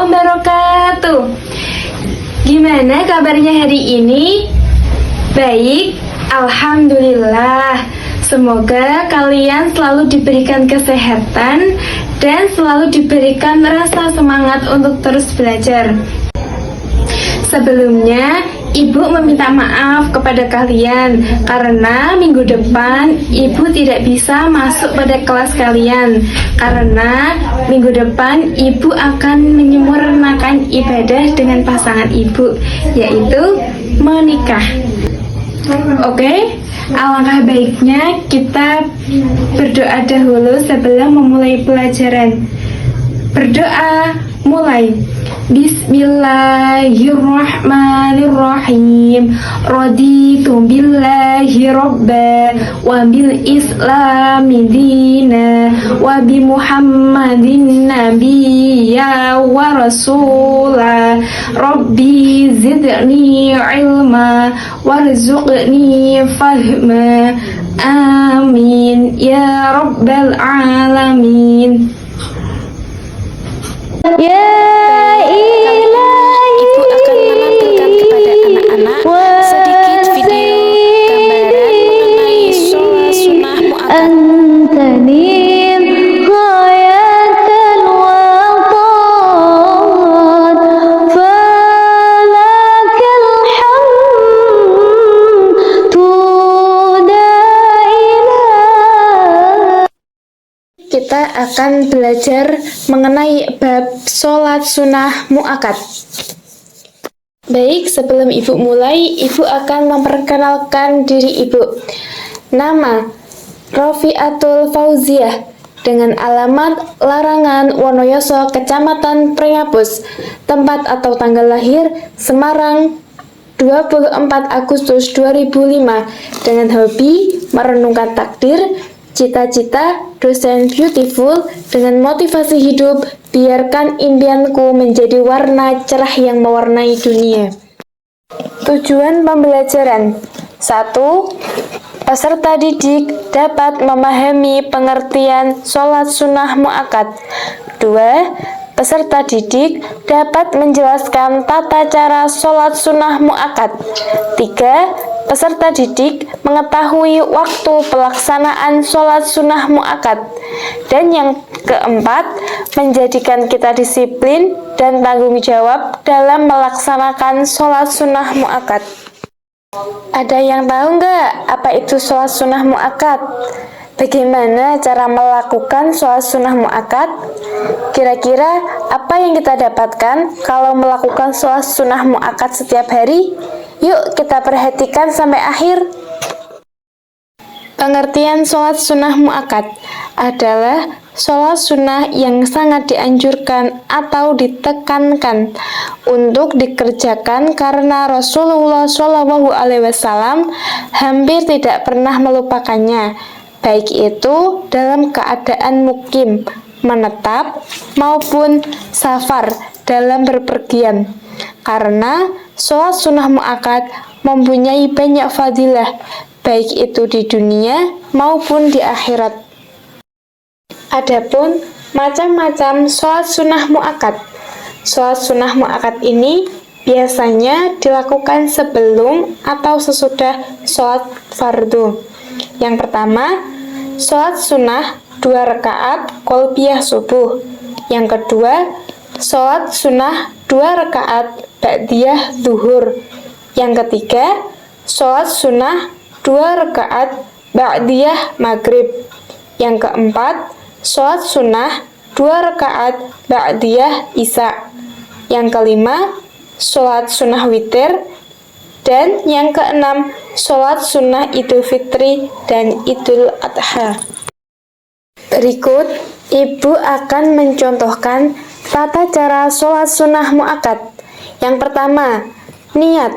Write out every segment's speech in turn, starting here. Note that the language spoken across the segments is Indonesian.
wabarakatuh. Gimana kabarnya hari ini? Baik, alhamdulillah. Semoga kalian selalu diberikan kesehatan dan selalu diberikan rasa semangat untuk terus belajar. Sebelumnya, Ibu meminta maaf kepada kalian karena minggu depan Ibu tidak bisa masuk pada kelas kalian karena minggu depan Ibu akan menyempurnakan ibadah dengan pasangan Ibu, yaitu menikah. Oke, alangkah baiknya kita berdoa dahulu sebelum memulai pelajaran. Berdoa, mulai. Bismillahirrahmanirrahim. Raditu billahi robba wa bil islami dina wa bi muhammadin nabiyya wa rasula. Rabbi zidni ilma warzuqni fahma. Amin ya rabbal alamin. Ya ilahi, Ibu akan menampilkan kepada anak-anak sedikit video gambaran mengenai sholat sunnah mu'akkad. antani ghayatan wa ta'at, falakal hamdu da'ilah. Kita akan belajar mengenai bab sholat sunnah mu'akkad. Baik, sebelum Ibu mulai, Ibu akan memperkenalkan diri Ibu. Nama, Rofiatul Fauziah, dengan alamat Larangan, Wonoyoso, Kecamatan Pringapus. Tempat atau tanggal lahir, Semarang, 24 Agustus 2005. Dengan hobi merenungkan takdir, cita-cita, dosen beautiful, dengan motivasi hidup, biarkan impianku menjadi warna cerah yang mewarnai dunia. Tujuan pembelajaran: 1. Peserta didik dapat memahami pengertian sholat sunnah mu'akkad. 2. Peserta didik dapat menjelaskan tata cara sholat sunnah mu'akkad. 3. Peserta didik mengetahui waktu pelaksanaan sholat sunnah mu'akkad. Dan yang keempat, menjadikan kita disiplin dan tanggung jawab dalam melaksanakan sholat sunnah mu'akkad. Ada yang tahu nggak apa itu sholat sunnah mu'akkad? Bagaimana cara melakukan sholat sunnah mu'akkad? Kira-kira apa yang kita dapatkan kalau melakukan sholat sunnah mu'akkad setiap hari? Yuk kita perhatikan sampai akhir. Pengertian sholat sunnah mu'akkad adalah sholat sunnah yang sangat dianjurkan atau ditekankan untuk dikerjakan karena Rasulullah SAW hampir tidak pernah melupakannya, baik itu dalam keadaan mukim, menetap, maupun safar dalam berpergian. Karena sholat sunnah mu'akkad mempunyai banyak fadilah, baik itu di dunia maupun di akhirat. Adapun macam-macam sholat sunnah mu'akkad. Sholat sunnah mu'akkad ini biasanya dilakukan sebelum atau sesudah sholat fardu. Yang pertama, sholat sunnah 2 rakaat qalbiyah subuh. Yang kedua, sholat sunnah 2 rakaat ba'diyah zuhur. Yang ketiga, sholat sunnah 2 rakaat ba'diyah maghrib. Yang keempat, sholat sunnah 2 rakaat ba'diyah isya. Yang kelima, sholat sunnah witir. Dan yang keenam, sholat sunnah idul fitri dan idul adha. Berikut, Ibu akan mencontohkan tata cara sholat sunnah mu'akkad. Yang pertama, niat.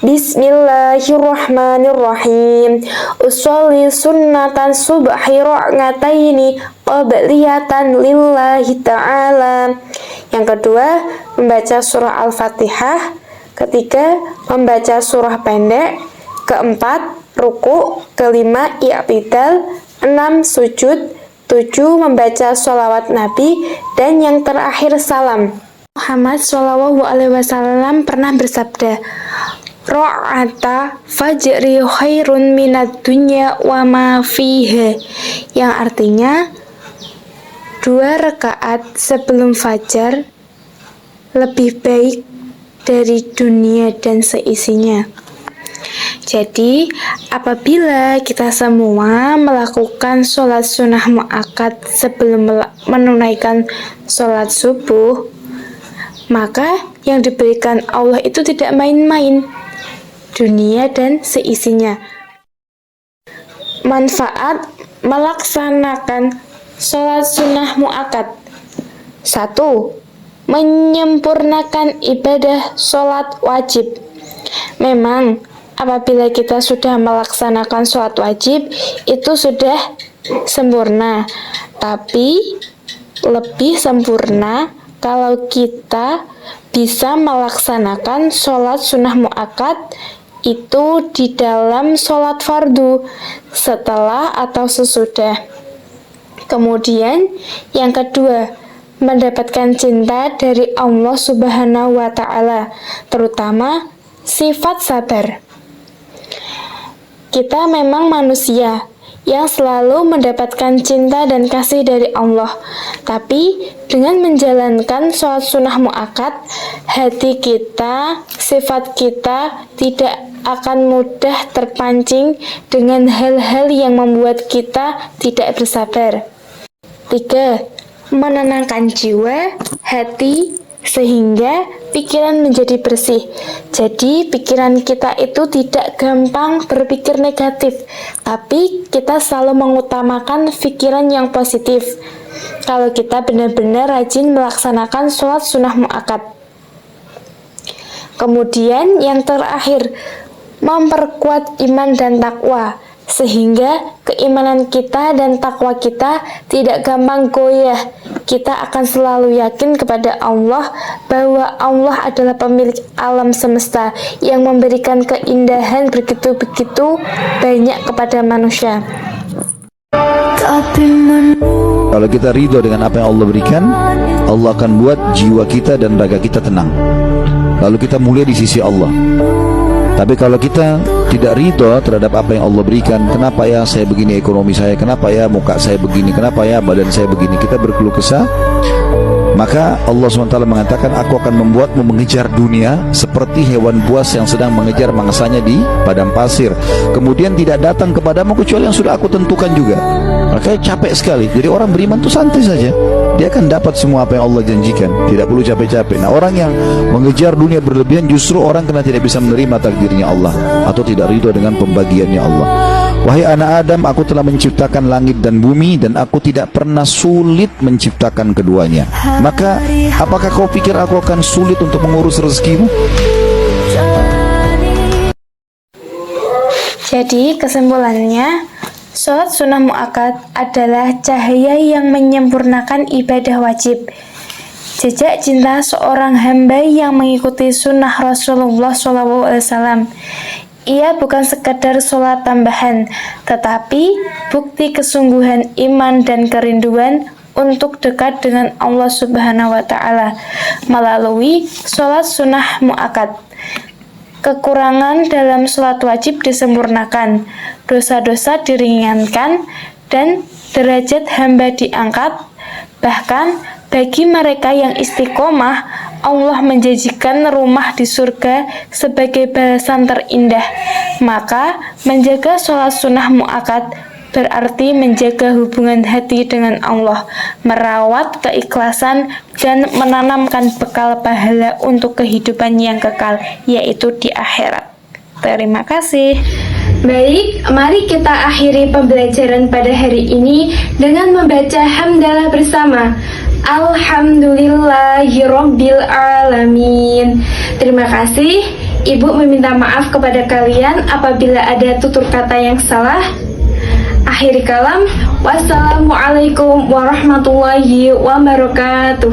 Bismillahirrahmanirrahim. Usolli sunnatan subhi ra'ataini qabliyatan lillahi ta'ala. Yang kedua, membaca surah Al-Fatihah. Ketiga, membaca surah pendek. Keempat, ruku. Kelima, i'tidal. 6, sujud. 7, membaca sholawat Nabi. Dan yang terakhir, salam. Muhammad SAW pernah bersabda, Ro'ata fajri khairun minad dunya wa ma fiha, yang artinya 2 rakaat sebelum fajar lebih baik dari dunia dan seisinya. Jadi, apabila kita semua melakukan sholat sunnah mu'akkad sebelum menunaikan sholat subuh, maka yang diberikan Allah itu tidak main-main, dunia dan seisinya. Manfaat melaksanakan sholat sunnah mu'akkad. 1. Menyempurnakan ibadah sholat wajib. Memang, apabila kita sudah melaksanakan sholat wajib, itu sudah sempurna. Tapi, lebih sempurna kalau kita bisa melaksanakan sholat sunnah mu'akkad itu di dalam sholat fardu, setelah atau sesudah. Kemudian, yang kedua, mendapatkan cinta dari Allah Subhanahu wa Ta'ala, terutama sifat sabar. Kita memang manusia yang selalu mendapatkan cinta dan kasih dari Allah, tapi dengan menjalankan sholat sunnah mu'akkad, hati kita, sifat kita tidak akan mudah terpancing dengan hal-hal yang membuat kita tidak bersabar. 3. Menenangkan jiwa, hati, sehingga pikiran menjadi bersih. Jadi pikiran kita itu tidak gampang berpikir negatif, tapi kita selalu mengutamakan pikiran yang positif. Kalau kita benar-benar rajin melaksanakan sholat sunnah mu'akkad. Kemudian yang terakhir, memperkuat iman dan takwa, sehingga keimanan kita dan takwa kita tidak gampang goyah. Kita akan selalu yakin kepada Allah bahwa Allah adalah pemilik alam semesta yang memberikan keindahan begitu-begitu banyak kepada manusia. Kalau kita ridho dengan apa yang Allah berikan, Allah akan buat jiwa kita dan raga kita tenang. Lalu kita mulia di sisi Allah. Tapi kalau kita tidak ridho terhadap apa yang Allah berikan, kenapa ya saya begini ekonomi saya, kenapa ya muka saya begini, kenapa ya badan saya begini, kita berkeluh kesah, maka Allah SWT mengatakan, aku akan membuatmu mengejar dunia seperti hewan buas yang sedang mengejar mangsanya di padang pasir, kemudian tidak datang kepadamu kecuali yang sudah aku tentukan juga. Makanya capek sekali. Jadi orang beriman itu santai saja, dia akan dapat semua apa yang Allah janjikan, tidak perlu capek-capek. Nah, orang yang mengejar dunia berlebihan justru orang karena tidak bisa menerima takdirnya Allah atau tidak ridho dengan pembagiannya Allah. Wahai anak Adam, aku telah menciptakan langit dan bumi, dan aku tidak pernah sulit menciptakan keduanya. Maka apakah kau pikir aku akan sulit untuk mengurus rezekimu? Jadi kesimpulannya, sholat sunnah mu'akkad adalah cahaya yang menyempurnakan ibadah wajib. Jejak cinta seorang hamba yang mengikuti sunnah Rasulullah SAW. Ia bukan sekadar sholat tambahan, tetapi bukti kesungguhan iman dan kerinduan untuk dekat dengan Allah Subhanahu wa Ta'ala melalui sholat sunnah mu'akkad. Kekurangan dalam sholat wajib disempurnakan, dosa-dosa diringankan, dan derajat hamba diangkat. Bahkan bagi mereka yang istiqomah, Allah menjanjikan rumah di surga sebagai balasan terindah. Maka menjaga sholat sunnah mu'akkad berarti menjaga hubungan hati dengan Allah, merawat keikhlasan, dan menanamkan bekal pahala untuk kehidupan yang kekal, yaitu di akhirat. Terima kasih. Baik, mari kita akhiri pembelajaran pada hari ini dengan membaca hamdalah bersama. Alhamdulillahirabbil alamin. Terima kasih. Ibu meminta maaf kepada kalian apabila ada tutur kata yang salah. Akhiri kalam, wassalamualaikum warahmatullahi wabarakatuh.